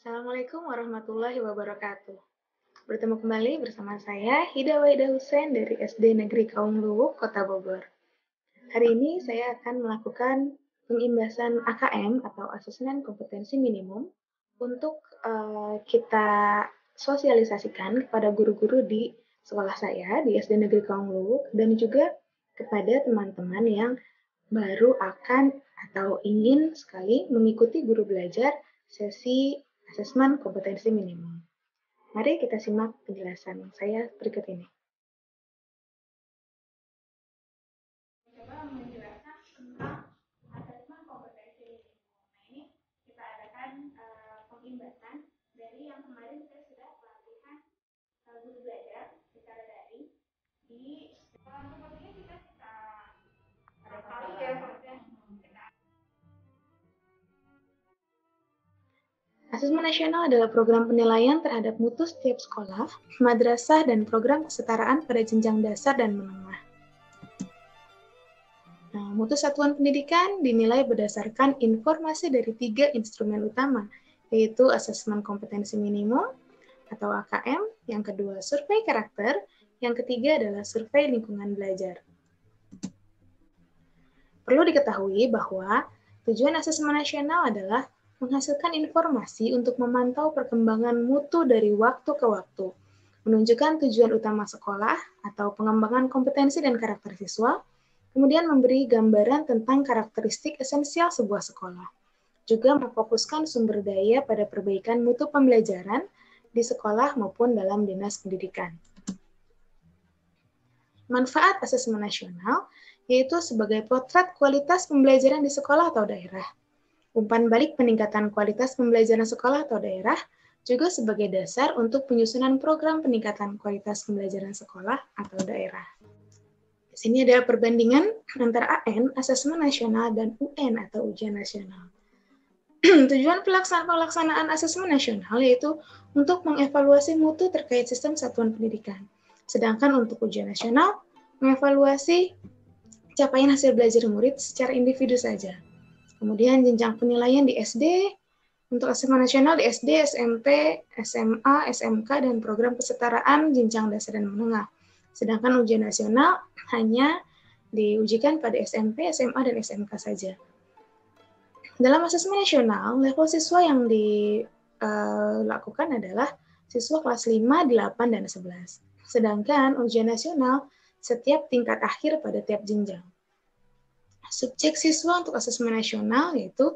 Assalamualaikum warahmatullahi wabarakatuh. Bertemu kembali bersama saya, Hida Waida Hussein dari SD Negeri Kaum Luwuk, Kota Bogor. Hari ini saya akan melakukan pengimbasan AKM atau Asesmen Kompetensi Minimum untuk kita sosialisasikan kepada guru-guru di sekolah saya di SD Negeri Kaum Luwuk dan juga kepada teman-teman yang baru akan atau ingin sekali mengikuti guru belajar sesi asesmen kompetensi minimum. Mari kita simak penjelasan saya berikut ini. Coba menjelaskan tentang asesmen kompetensi minimum. Nah, ini kita adakan pengimbasan dari yang kemarin kita sudah pelatihan guru belajar secara daring di sepertinya kita ada kali ya Asesmen nasional adalah program penilaian terhadap mutu setiap sekolah, madrasah, dan program kesetaraan pada jenjang dasar dan menengah. Nah, mutu satuan pendidikan dinilai berdasarkan informasi dari 3 instrumen utama, yaitu asesmen kompetensi minimum atau AKM, yang kedua survei karakter, yang ketiga adalah survei lingkungan belajar. Perlu diketahui bahwa tujuan asesmen nasional adalah menghasilkan informasi untuk memantau perkembangan mutu dari waktu ke waktu, menunjukkan tujuan utama sekolah atau pengembangan kompetensi dan karakter siswa, kemudian memberi gambaran tentang karakteristik esensial sebuah sekolah, juga memfokuskan sumber daya pada perbaikan mutu pembelajaran di sekolah maupun dalam dinas pendidikan. Manfaat asesmen nasional yaitu sebagai potret kualitas pembelajaran di sekolah atau daerah. Umpan balik peningkatan kualitas pembelajaran sekolah atau daerah juga sebagai dasar untuk penyusunan program peningkatan kualitas pembelajaran sekolah atau daerah. Di sini ada perbandingan antara AN, asesmen nasional, dan UN atau ujian nasional. Tujuan pelaksanaan asesmen nasional yaitu untuk mengevaluasi mutu terkait sistem satuan pendidikan. Sedangkan untuk ujian nasional, mengevaluasi capaian hasil belajar murid secara individu saja. Kemudian jenjang penilaian di SD, untuk asesmen nasional di SD, SMP, SMA, SMK, dan program kesetaraan jenjang dasar dan menengah. Sedangkan ujian nasional hanya diujikan pada SMP, SMA, dan SMK saja. Dalam asesmen nasional, level siswa yang dilakukan adalah siswa kelas 5, 8, dan 11. Sedangkan ujian nasional setiap tingkat akhir pada tiap jenjang. Subjek siswa untuk asesmen nasional yaitu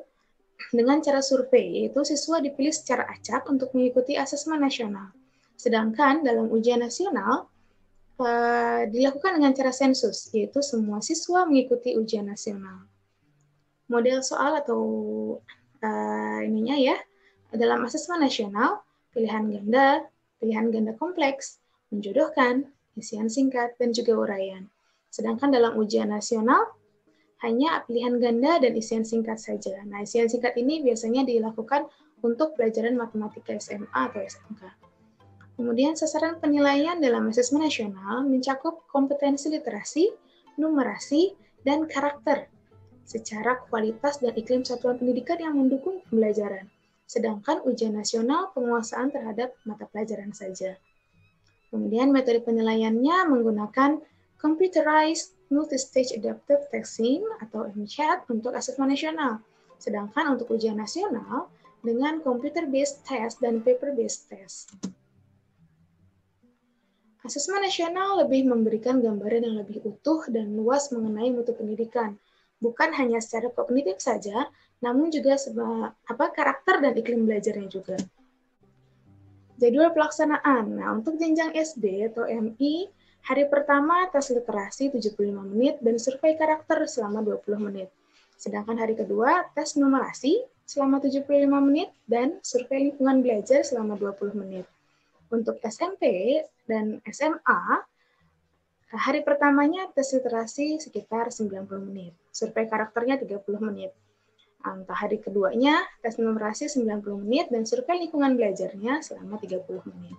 dengan cara survei, yaitu siswa dipilih secara acak untuk mengikuti asesmen nasional. Sedangkan dalam ujian nasional dilakukan dengan cara sensus, yaitu semua siswa mengikuti ujian nasional. Model soal atau ininya ya, dalam asesmen nasional, pilihan ganda kompleks, menjodohkan, isian singkat, dan juga uraian. Sedangkan dalam ujian nasional, hanya pilihan ganda dan isian singkat saja. Nah, isian singkat ini biasanya dilakukan untuk pelajaran matematika SMA atau SMK. Kemudian sasaran penilaian dalam asesmen nasional mencakup kompetensi literasi, numerasi, dan karakter secara kualitas dan iklim satuan pendidikan yang mendukung pembelajaran. Sedangkan ujian nasional penguasaan terhadap mata pelajaran saja. Kemudian metode penilaiannya menggunakan Computerized Multi-Stage Adaptive Testing atau MCAT untuk asesmen nasional. Sedangkan untuk ujian nasional dengan Computer-Based Test dan Paper-Based Test. Asesmen nasional lebih memberikan gambaran yang lebih utuh dan luas mengenai mutu pendidikan, bukan hanya secara kognitif saja, namun juga karakter dan iklim belajarnya juga. Jadwal pelaksanaan. Nah, untuk jenjang SD atau MI, hari pertama tes literasi 75 menit dan survei karakter selama 20 menit. Sedangkan hari kedua tes numerasi selama 75 menit dan survei lingkungan belajar selama 20 menit. Untuk SMP dan SMA, hari pertamanya tes literasi sekitar 90 menit, survei karakternya 30 menit. Untuk hari keduanya, tes numerasi 90 menit dan survei lingkungan belajarnya selama 30 menit.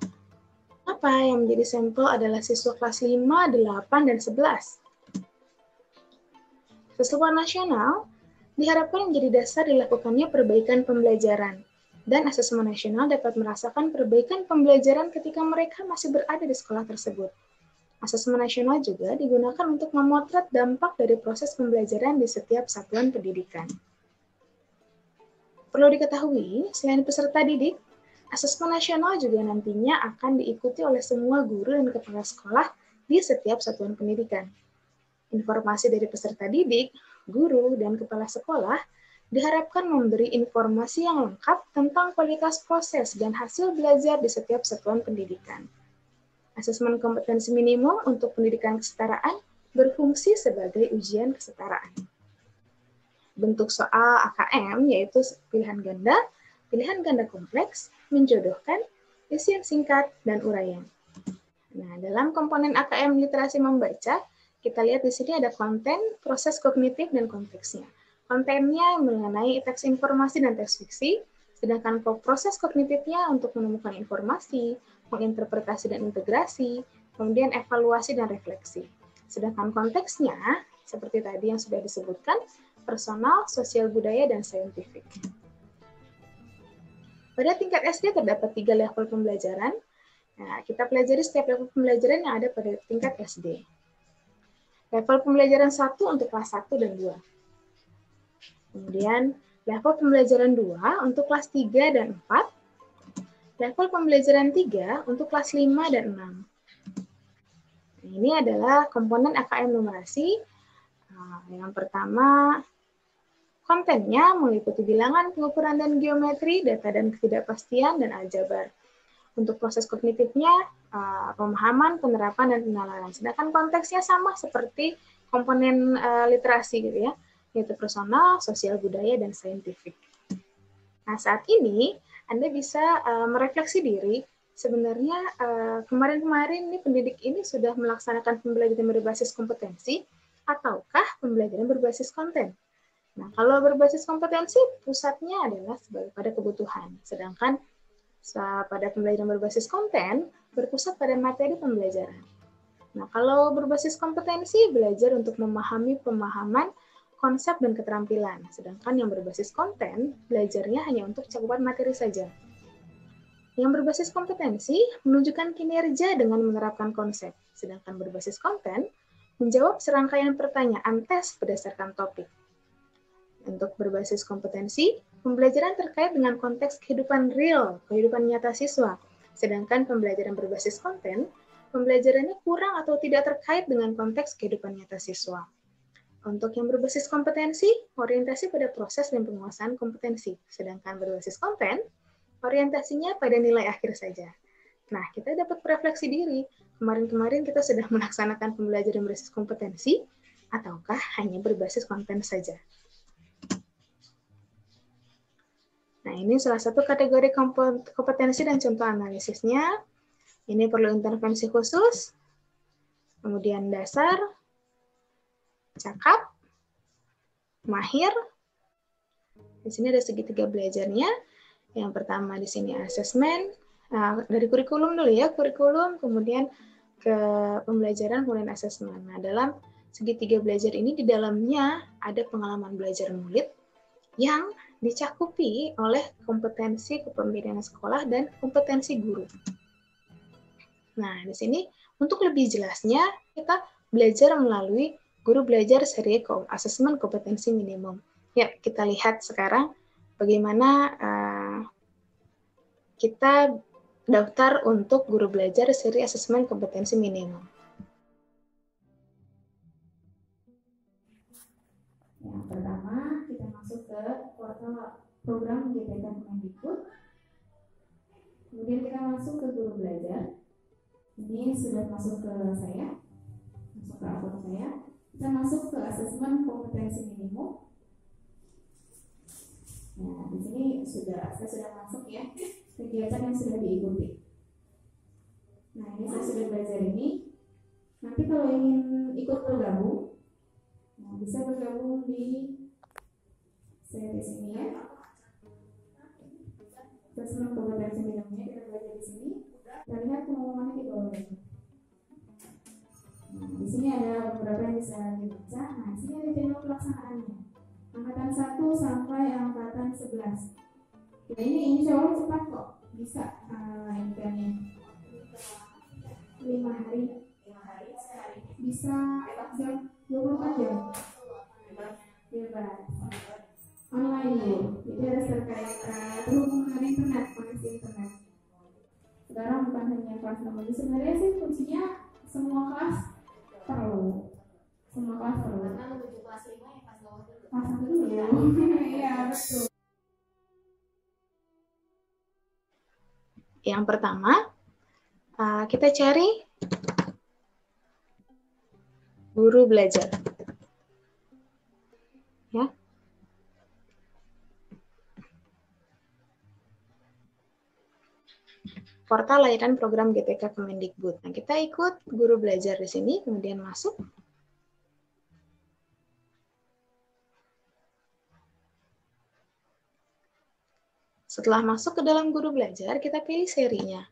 Apa yang menjadi sampel adalah siswa kelas 5, 8, dan 11. Keseluruhan nasional diharapkan menjadi dasar dilakukannya perbaikan pembelajaran, Dan asesmen nasional dapat merasakan perbaikan pembelajaran ketika mereka masih berada di sekolah tersebut. Asesmen nasional juga digunakan untuk memotret dampak dari proses pembelajaran di setiap satuan pendidikan. Perlu diketahui, selain peserta didik, asesmen nasional juga nantinya akan diikuti oleh semua guru dan kepala sekolah di setiap satuan pendidikan. Informasi dari peserta didik, guru, dan kepala sekolah diharapkan memberi informasi yang lengkap tentang kualitas proses dan hasil belajar di setiap satuan pendidikan. Asesmen kompetensi minimum untuk pendidikan kesetaraan berfungsi sebagai ujian kesetaraan. Bentuk soal AKM yaitu pilihan ganda kompleks, menjodohkan, isi yang singkat, dan uraian. Nah, dalam komponen AKM literasi membaca, kita lihat di sini ada konten, proses kognitif, dan konteksnya. Kontennya mengenai teks informasi dan teks fiksi, sedangkan proses kognitifnya untuk menemukan informasi, menginterpretasi dan integrasi, kemudian evaluasi dan refleksi. Sedangkan konteksnya, seperti tadi yang sudah disebutkan, personal, sosial budaya, dan saintifik. Pada tingkat SD terdapat 3 level pembelajaran. Nah, kita pelajari setiap level pembelajaran yang ada pada tingkat SD. Level pembelajaran 1 untuk kelas 1 dan 2. Kemudian level pembelajaran 2 untuk kelas 3 dan 4. Level pembelajaran 3 untuk kelas 5 dan 6. Nah, ini adalah komponen AKM numerasi. Yang pertama, kontennya meliputi bilangan, pengukuran dan geometri, data dan ketidakpastian, dan aljabar. Untuk proses kognitifnya, pemahaman, penerapan, dan penalaran. Sedangkan konteksnya sama seperti komponen literasi gitu ya, yaitu personal, sosial budaya, dan saintifik. Nah, saat ini Anda bisa merefleksi diri, sebenarnya kemarin-kemarin nih pendidik ini sudah melaksanakan pembelajaran berbasis kompetensi, ataukah pembelajaran berbasis konten? Nah, kalau berbasis kompetensi, pusatnya adalah pada kebutuhan, sedangkan pada pembelajaran berbasis konten, berpusat pada materi pembelajaran. Nah, kalau berbasis kompetensi, belajar untuk memahami pemahaman, konsep, dan keterampilan. Sedangkan yang berbasis konten, belajarnya hanya untuk cakupan materi saja. Yang berbasis kompetensi menunjukkan kinerja dengan menerapkan konsep. Sedangkan berbasis konten, menjawab serangkaian pertanyaan tes berdasarkan topik. Untuk berbasis kompetensi, pembelajaran terkait dengan konteks kehidupan real, kehidupan nyata siswa. Sedangkan pembelajaran berbasis konten, pembelajarannya kurang atau tidak terkait dengan konteks kehidupan nyata siswa. Untuk yang berbasis kompetensi, orientasi pada proses dan penguasaan kompetensi. Sedangkan berbasis konten, orientasinya pada nilai akhir saja. Nah, kita dapat berefleksi diri. Kemarin-kemarin kita sudah melaksanakan pembelajaran berbasis kompetensi, ataukah hanya berbasis konten saja? Nah, ini salah satu kategori kompetensi dan contoh analisisnya. Ini perlu intervensi khusus, kemudian dasar, cakap, mahir. Di sini ada segitiga belajarnya. Yang pertama di sini asesmen. Nah, dari kurikulum dulu ya, kurikulum, kemudian ke pembelajaran, kemudian asesmen. Nah, dalam segitiga belajar ini di dalamnya ada pengalaman belajar murid yang dicakupi oleh kompetensi kepemimpinan sekolah dan kompetensi guru. Nah, di sini untuk lebih jelasnya kita belajar melalui guru belajar seri asesmen kompetensi minimum. Ya, kita lihat sekarang bagaimana kita daftar untuk guru belajar seri asesmen kompetensi minimum. Yang pertama, kita masuk ke portal program GPK Kemendikbud. Kemudian kita masuk ke guru belajar. Ini sudah masuk ke saya, masuk ke akun saya. Kita masuk ke asesmen kompetensi minimum. Nah, di sini saya sudah masuk ya kegiatan yang sudah diikuti. Nah, ini saya sudah belajar ini. Nanti kalau ingin ikut bergabung, nah, bisa bergabung di saya di sini ya. Asesmen kompetensi minimumnya kita belajar di sini. Kita lihat pengumumannya di bawah ini. Nah, di sini ada beberapa yang bisa dibaca. Nah, di sini ada jadwal pelaksanaannya. Angkatan 1 sampai angkatan 11. Ini insya Allah cepat kok, bisa impiannya 5 hari, bisa jam 24 jam bebas online Bu. Jadi harus terkait terhubung dengan internet, koneksi internet. Sekarang bukan hanya kelas 6, sebenarnya sih fungsinya semua kelas perlu. Semua kelas perlu. Karena menuju kelas 5 ya kelas bawah dulu. Kelas 1 dulu. Iya, betul. Yang pertama, kita cari guru belajar. Ya. Portal layanan program GTK Kemendikbud. Nah, kita ikut guru belajar di sini, kemudian masuk. Setelah masuk ke dalam guru belajar, kita pilih serinya.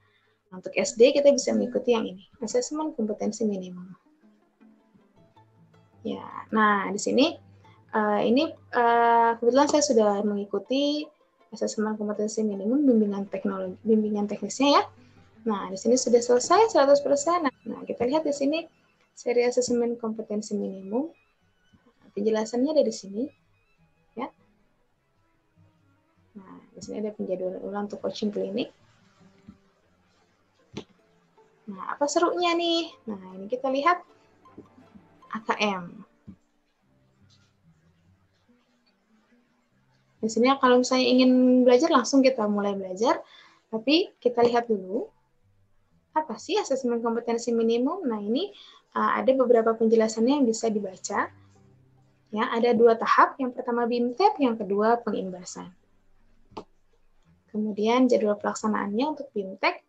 Untuk SD, kita bisa mengikuti yang ini, asesmen kompetensi minimum. Ya, nah di sini, kebetulan saya sudah mengikuti asesmen kompetensi minimum bimbingan teknisnya ya. Nah, di sini sudah selesai 100%. Nah, kita lihat di sini seri asesmen kompetensi minimum. Penjelasannya ada di sini, ya. Nah, di sini ada penjadwalan ulang untuk coaching klinik. Nah, apa serunya nih? Nah, ini kita lihat AKM. Di sini kalau misalnya ingin belajar, langsung kita mulai belajar. Tapi kita lihat dulu, apa sih asesmen kompetensi minimum? Nah, ini ada beberapa penjelasannya yang bisa dibaca. Ya, ada 2 tahap. Yang pertama BIMTEP, yang kedua pengimbasan. Kemudian jadwal pelaksanaannya untuk BIMTEK,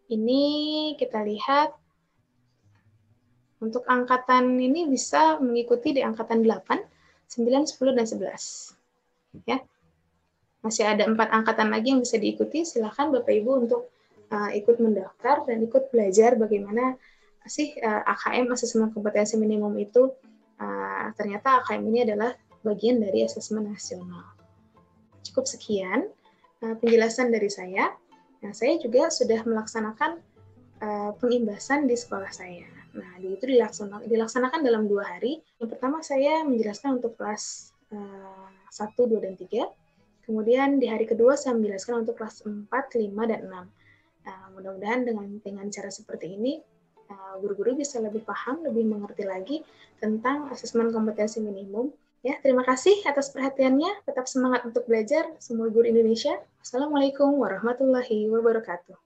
ini kita lihat untuk angkatan ini bisa mengikuti di angkatan 8, 9, 10, dan 11. Ya. Masih ada 4 angkatan lagi yang bisa diikuti. Silakan Bapak Ibu untuk ikut mendaftar dan ikut belajar bagaimana sih AKM, asesmen kompetensi minimum itu. Ternyata AKM ini adalah bagian dari asesmen nasional. Cukup sekian penjelasan dari saya. Nah, saya juga sudah melaksanakan pengimbasan di sekolah saya. Nah, itu dilaksanakan dalam 2 hari. Yang pertama saya menjelaskan untuk kelas 1, 2, dan 3. Kemudian di hari kedua saya menjelaskan untuk kelas 4, 5, dan 6. Nah, mudah-mudahan dengan cara seperti ini, guru-guru bisa lebih paham, lebih mengerti lagi tentang asesmen kompetensi minimum. Ya, terima kasih atas perhatiannya. Tetap semangat untuk belajar, semua guru Indonesia. Assalamualaikum warahmatullahi wabarakatuh.